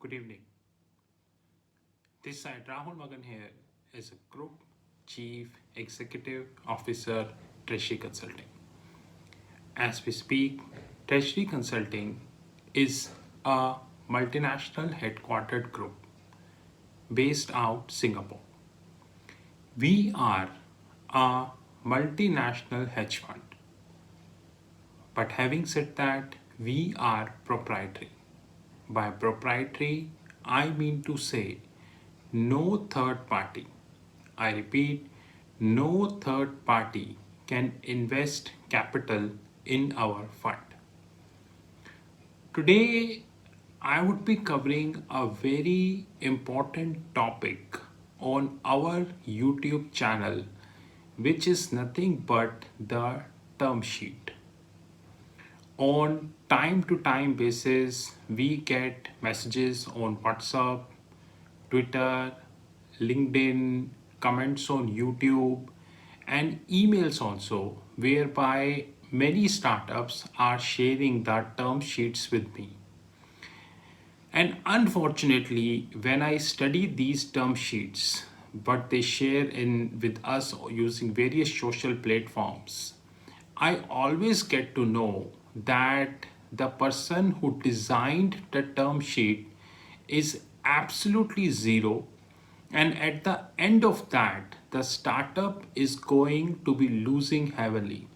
Good evening. This side Rahul Magan here is a Group Chief Executive Officer, Treasury Consulting. As we speak, Treasury Consulting is a multinational headquartered group based out Singapore. We are a multinational hedge fund. But having said that, we are proprietary. By proprietary, I mean to say no third party, I repeat, no third party can invest capital in our fund. Today, I would be covering a very important topic on our YouTube channel, which is nothing but the term sheet. On time to time basis, we get messages on WhatsApp, Twitter, LinkedIn, comments on YouTube, and emails also, whereby many startups are sharing the term sheets with me. And unfortunately, when I study these term sheets, what they share in with us using various social platforms, I always get to know that the person who designed the term sheet is absolutely zero, and at the end of that, the startup is going to be losing heavily.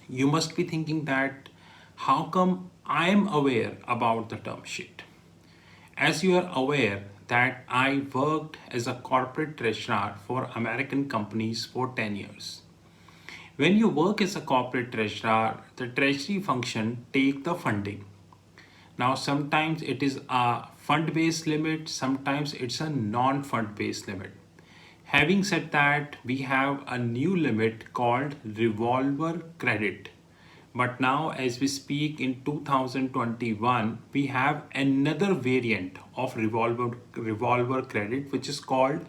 You must be thinking that how come I am aware about the term sheet? As you are aware that I worked as a corporate treasurer for American companies for 10 years. When you work as a corporate treasurer, the treasury function take the funding. Now sometimes it is a fund-based limit, sometimes it's a non-fund-based limit. Having said that, we have a new limit called revolver credit. But now as we speak in 2021, we have another variant of revolver credit, which is called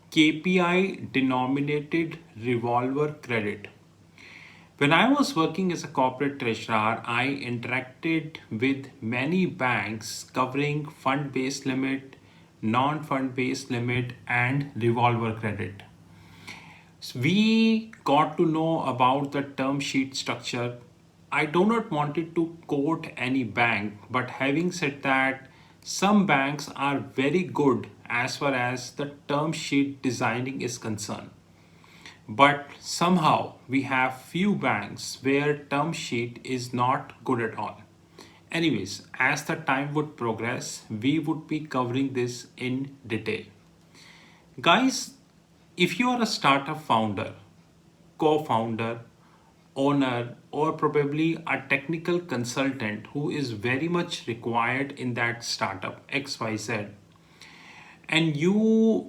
KPI denominated revolver credit. When I was working as a corporate treasurer, I interacted with many banks covering fund based limit, non fund based limit, and revolver credit. So we got to know about the term sheet structure. I do not wanted to quote any bank, but having said that, some banks are very good as far as the term sheet designing is concerned. But somehow we have few banks where term sheet is not good at all. Anyways, as the time would progress, we would be covering this in detail. Guys, if you are a startup founder, co-founder, owner, or probably a technical consultant who is very much required in that startup XYZ, and you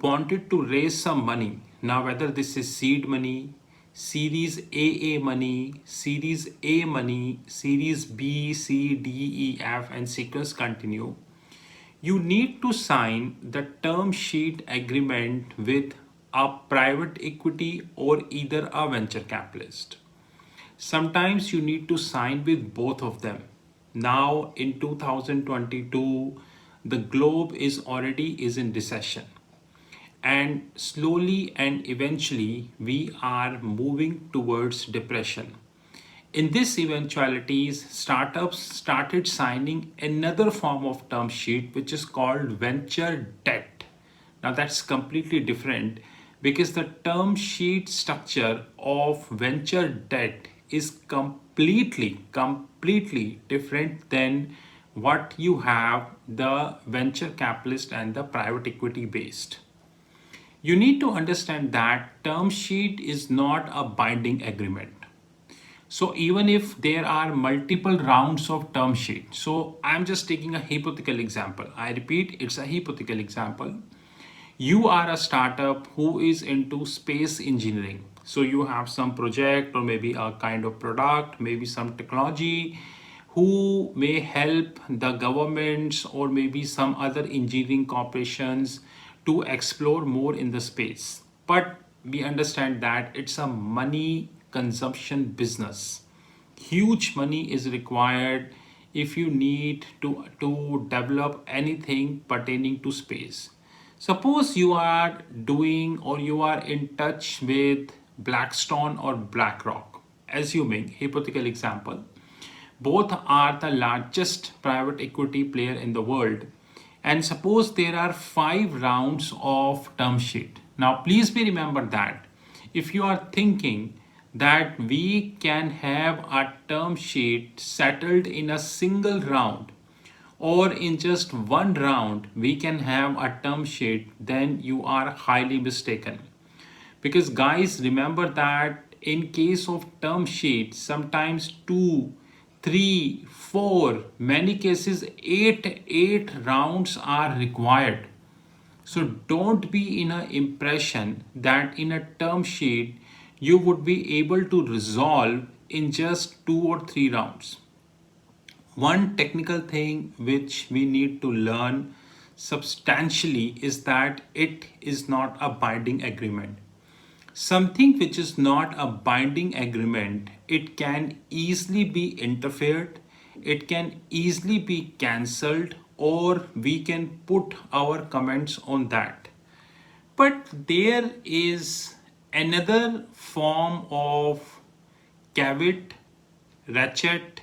wanted to raise some money, now whether this is seed money, series AA money, series A money, series B, C, D, E, F, and sequence continue, you need to sign the term sheet agreement with a private equity or either a venture capitalist. Sometimes you need to sign with both of them. Now in 2022, the globe is in recession, and slowly and eventually we are moving towards depression. In this eventualities, startups started signing another form of term sheet which is called venture debt. Now that's completely different because the term sheet structure of venture debt is completely different than what you have the venture capitalist and the private equity based. You need to understand that term sheet is not a binding agreement. So even if there are multiple rounds of term sheet, so I'm just taking a hypothetical example. I repeat, it's a hypothetical example. You are a startup who is into space engineering. So you have some project or maybe a kind of product, maybe some technology who may help the governments or maybe some other engineering corporations to explore more in the space. But we understand that it's a money consumption business. Huge money is required if you need to develop anything pertaining to space. Suppose you are doing or you are in touch with Blackstone or BlackRock, assuming hypothetical example. Both are the largest private equity player in the world. And suppose there are 5 rounds of term sheet. Now, please be remember that if you are thinking that we can have a term sheet settled in a single round, or in just one round we can have a term sheet, then you are highly mistaken. Because guys, remember that in case of term sheet, sometimes 2, 3, 4, many cases 8 rounds are required. So don't be in an impression that in a term sheet you would be able to resolve in just 2 or 3 rounds. One technical thing which we need to learn substantially is that it is not a binding agreement. Something which is not a binding agreement, it can easily be interfered, it can easily be cancelled, or we can put our comments on that. But there is another form of caveat, ratchet,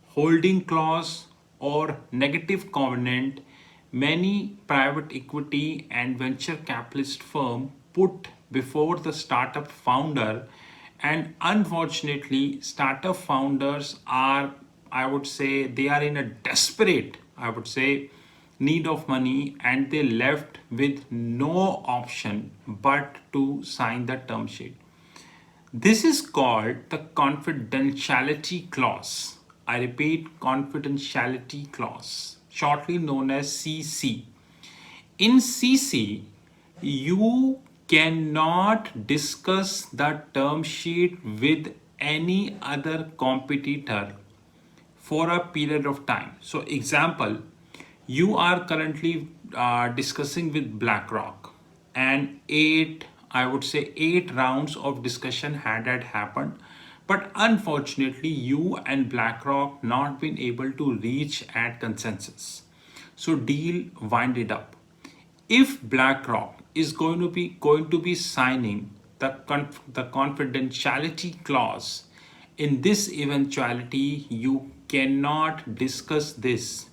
holding clause, or negative covenant many private equity and venture capitalist firm put before the startup founder. And unfortunately, startup founders are, I would say, they are in a desperate, I would say, need of money, and they left with no option but to sign the term sheet. This is called the confidentiality clause. I repeat, confidentiality clause, shortly known as CC. In CC, you cannot discuss the term sheet with any other competitor for a period of time. So, example, you are currently discussing with BlackRock, and I would say 8 rounds of discussion had happened, but unfortunately, you and BlackRock not been able to reach at consensus. So, deal winded up. If BlackRock is going to be signing the confidentiality clause, in this eventuality you cannot discuss this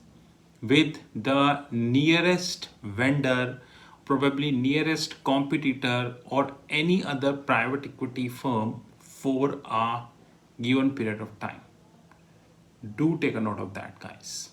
with the nearest vendor, probably nearest competitor, or any other private equity firm for a given period of time. Do take a note of that, guys.